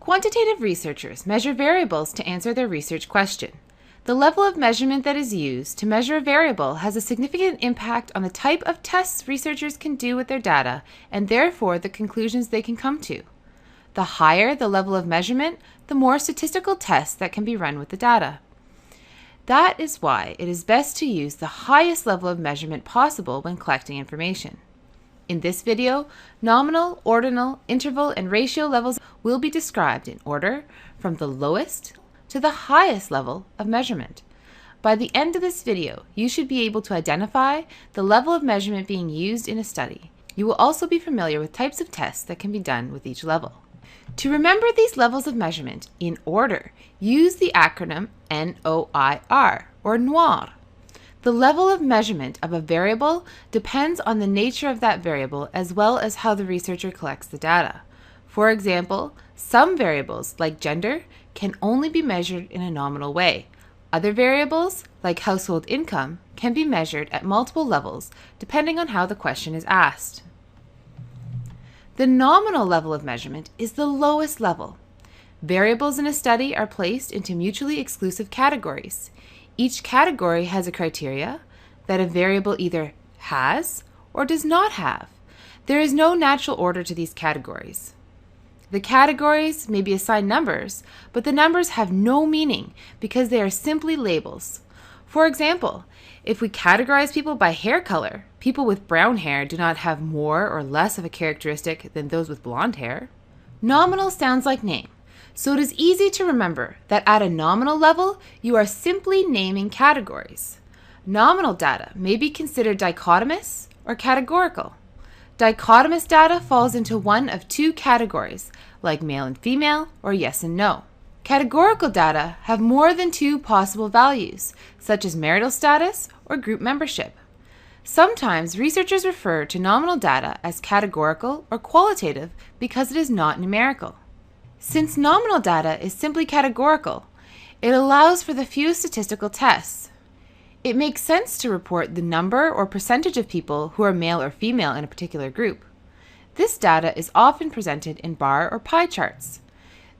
Quantitative researchers measure variables to answer their research question. The level of measurement that is used to measure a variable has a significant impact on the type of tests researchers can do with their data and therefore the conclusions they can come to. The higher the level of measurement, the more statistical tests that can be run with the data. That is why it is best to use the highest level of measurement possible when collecting information. In this video, nominal, ordinal, interval, and ratio levels will be described in order from the lowest to the highest level of measurement. By the end of this video, you should be able to identify the level of measurement being used in a study. You will also be familiar with types of tests that can be done with each level. To remember these levels of measurement in order, use the acronym NOIR, or NOIR. The level of measurement of a variable depends on the nature of that variable as well as how the researcher collects the data. For example, some variables, like gender, can only be measured in a nominal way. Other variables, like household income, can be measured at multiple levels depending on how the question is asked. The nominal level of measurement is the lowest level. Variables in a study are placed into mutually exclusive categories. Each category has a criteria that a variable either has or does not have. There is no natural order to these categories. The categories may be assigned numbers, but the numbers have no meaning because they are simply labels. For example, if we categorize people by hair color, people with brown hair do not have more or less of a characteristic than those with blonde hair. Nominal sounds like name, so it is easy to remember that at a nominal level, you are simply naming categories. Nominal data may be considered dichotomous or categorical. Dichotomous data falls into one of two categories, like male and female or yes and no. Categorical data have more than two possible values, such as marital status or group membership. Sometimes researchers refer to nominal data as categorical or qualitative because it is not numerical. Since nominal data is simply categorical, it allows for the few statistical tests. It makes sense to report the number or percentage of people who are male or female in a particular group. This data is often presented in bar or pie charts.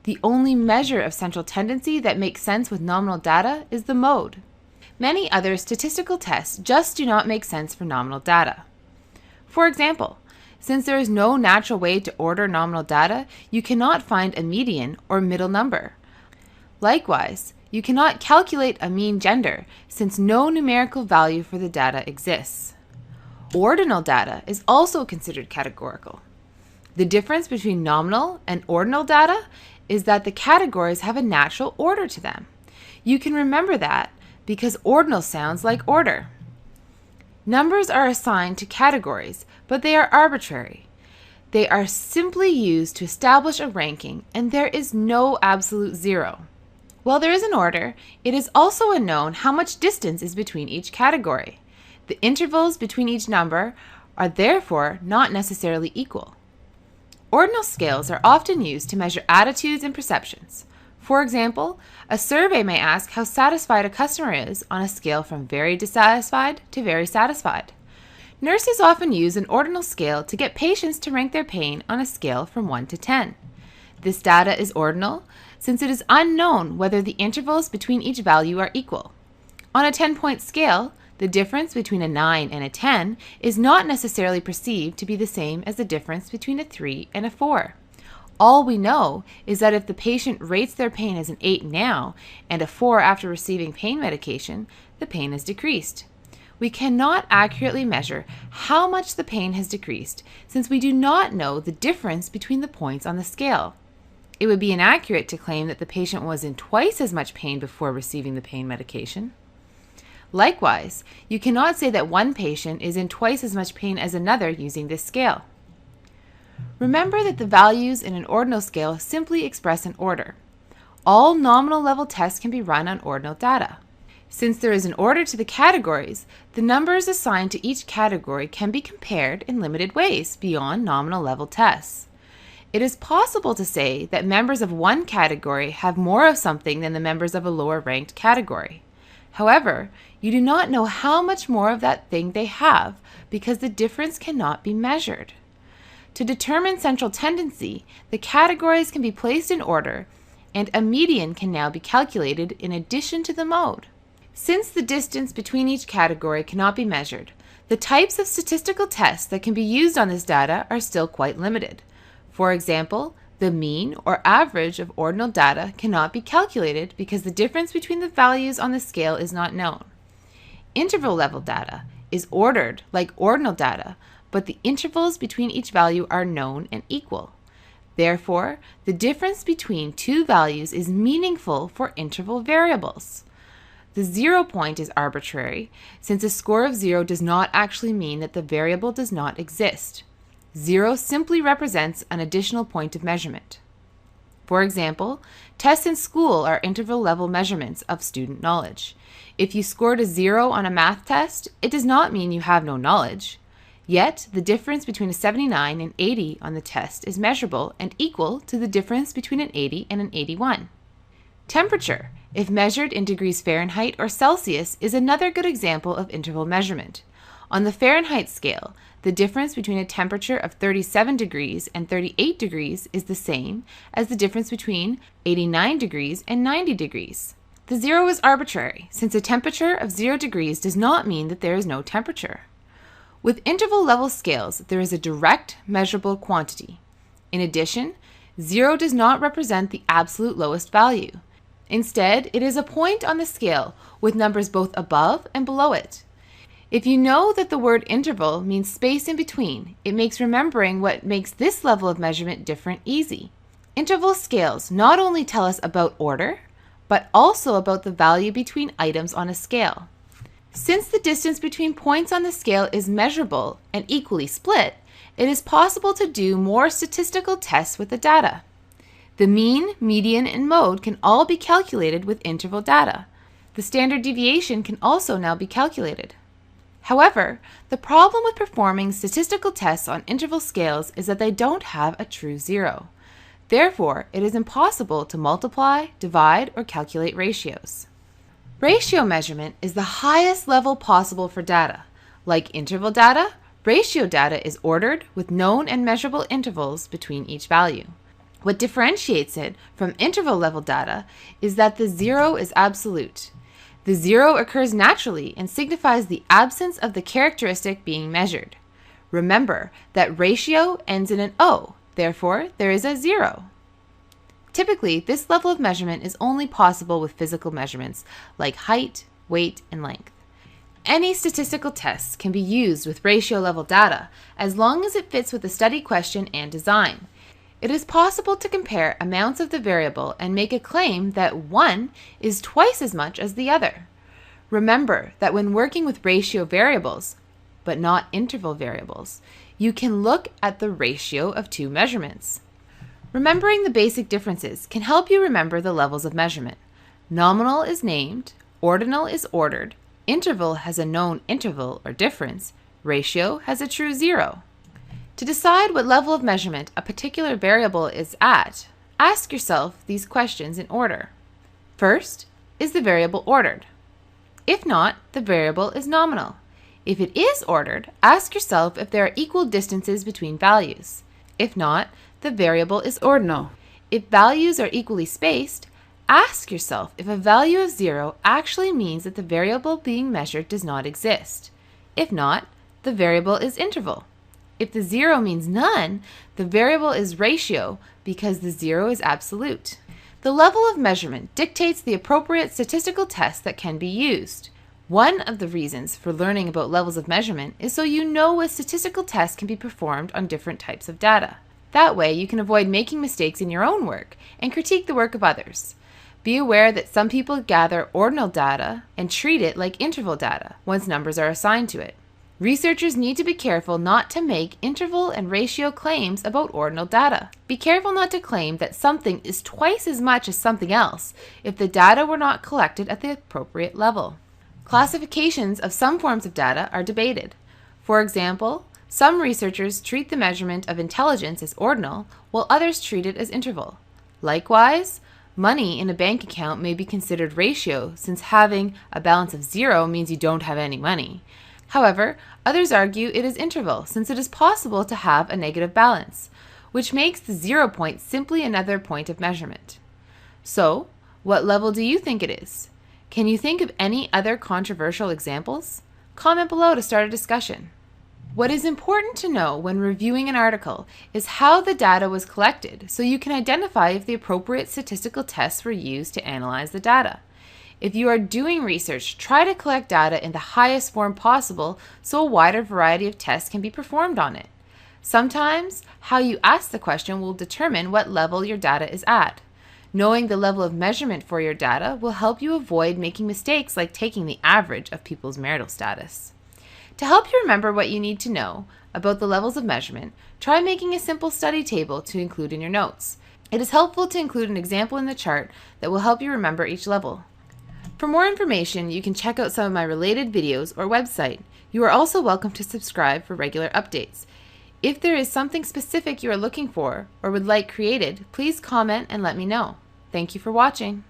The only measure of central tendency that makes sense with nominal data is the mode. Many other statistical tests just do not make sense for nominal data. For example, since there is no natural way to order nominal data, you cannot find a median or middle number. Likewise, you cannot calculate a mean gender since no numerical value for the data exists. Ordinal data is also considered categorical. The difference between nominal and ordinal data is that the categories have a natural order to them. You can remember that because ordinal sounds like order. Numbers are assigned to categories, but they are arbitrary. They are simply used to establish a ranking, and there is no absolute zero. While there is an order, it is also unknown how much distance is between each category. The intervals between each number are therefore not necessarily equal. Ordinal scales are often used to measure attitudes and perceptions. For example, a survey may ask how satisfied a customer is on a scale from very dissatisfied to very satisfied. Nurses often use an ordinal scale to get patients to rank their pain on a scale from 1 to 10. This data is ordinal since it is unknown whether the intervals between each value are equal. On a 10-point scale, the difference between a 9 and a 10 is not necessarily perceived to be the same as the difference between a 3 and a 4. All we know is that if the patient rates their pain as an 8 now and a 4 after receiving pain medication, the pain has decreased. We cannot accurately measure how much the pain has decreased since we do not know the difference between the points on the scale. It would be inaccurate to claim that the patient was in twice as much pain before receiving the pain medication. Likewise, you cannot say that one patient is in twice as much pain as another using this scale. Remember that the values in an ordinal scale simply express an order. All nominal level tests can be run on ordinal data. Since there is an order to the categories, the numbers assigned to each category can be compared in limited ways beyond nominal level tests. It is possible to say that members of one category have more of something than the members of a lower ranked category. However, you do not know how much more of that thing they have because the difference cannot be measured. To determine central tendency, the categories can be placed in order, and a median can now be calculated in addition to the mode. Since the distance between each category cannot be measured, the types of statistical tests that can be used on this data are still quite limited. For example, the mean or average of ordinal data cannot be calculated because the difference between the values on the scale is not known. Interval level data is ordered like ordinal data, but the intervals between each value are known and equal. Therefore, the difference between two values is meaningful for interval variables. The 0 point is arbitrary, since a score of 0 does not actually mean that the variable does not exist. 0 simply represents an additional point of measurement. For example, tests in school are interval level measurements of student knowledge. If you scored a 0 on a math test, it does not mean you have no knowledge. Yet, the difference between a 79 and 80 on the test is measurable and equal to the difference between an 80 and an 81. Temperature, if measured in degrees Fahrenheit or Celsius, is another good example of interval measurement. On the Fahrenheit scale, the difference between a temperature of 37 degrees and 38 degrees is the same as the difference between 89 degrees and 90 degrees. The 0 is arbitrary, since a temperature of 0 degrees does not mean that there is no temperature. With interval level scales, there is a direct measurable quantity. In addition, 0 does not represent the absolute lowest value. Instead, it is a point on the scale with numbers both above and below it. If you know that the word interval means space in between, it makes remembering what makes this level of measurement different easy. Interval scales not only tell us about order, but also about the value between items on a scale. Since the distance between points on the scale is measurable and equally split, it is possible to do more statistical tests with the data. The mean, median, and mode can all be calculated with interval data. The standard deviation can also now be calculated. However, the problem with performing statistical tests on interval scales is that they don't have a true 0. Therefore, it is impossible to multiply, divide, or calculate ratios. Ratio measurement is the highest level possible for data. Like interval data, ratio data is ordered with known and measurable intervals between each value. What differentiates it from interval level data is that the 0 is absolute. The 0 occurs naturally and signifies the absence of the characteristic being measured. Remember that ratio ends in an O, therefore there is a 0. Typically, this level of measurement is only possible with physical measurements like height, weight, and length. Any statistical tests can be used with ratio level data as long as it fits with the study question and design. It is possible to compare amounts of the variable and make a claim that one is twice as much as the other. Remember that when working with ratio variables, but not interval variables, you can look at the ratio of two measurements. Remembering the basic differences can help you remember the levels of measurement. Nominal is named, ordinal is ordered, interval has a known interval or difference, ratio has a true 0. To decide what level of measurement a particular variable is at, ask yourself these questions in order. First, is the variable ordered? If not, the variable is nominal. If it is ordered, ask yourself if there are equal distances between values. If not, the variable is ordinal. If values are equally spaced, ask yourself if a value of 0 actually means that the variable being measured does not exist. If not, the variable is interval. If the 0 means none, the variable is ratio because the 0 is absolute. The level of measurement dictates the appropriate statistical tests that can be used. One of the reasons for learning about levels of measurement is so you know what statistical tests can be performed on different types of data. That way, you can avoid making mistakes in your own work and critique the work of others. Be aware that some people gather ordinal data and treat it like interval data once numbers are assigned to it. Researchers need to be careful not to make interval and ratio claims about ordinal data. Be careful not to claim that something is twice as much as something else if the data were not collected at the appropriate level. Classifications of some forms of data are debated. For example, some researchers treat the measurement of intelligence as ordinal, while others treat it as interval. Likewise, money in a bank account may be considered ratio, since having a balance of 0 means you don't have any money. However, others argue it is interval since it is possible to have a negative balance, which makes the 0 point simply another point of measurement. So, what level do you think it is? Can you think of any other controversial examples? Comment below to start a discussion. What is important to know when reviewing an article is how the data was collected so you can identify if the appropriate statistical tests were used to analyze the data. If you are doing research, try to collect data in the highest form possible so a wider variety of tests can be performed on it. Sometimes, how you ask the question will determine what level your data is at. Knowing the level of measurement for your data will help you avoid making mistakes like taking the average of people's marital status. To help you remember what you need to know about the levels of measurement, try making a simple study table to include in your notes. It is helpful to include an example in the chart that will help you remember each level. For more information, you can check out some of my related videos or website. You are also welcome to subscribe for regular updates. If there is something specific you are looking for or would like created, please comment and let me know. Thank you for watching.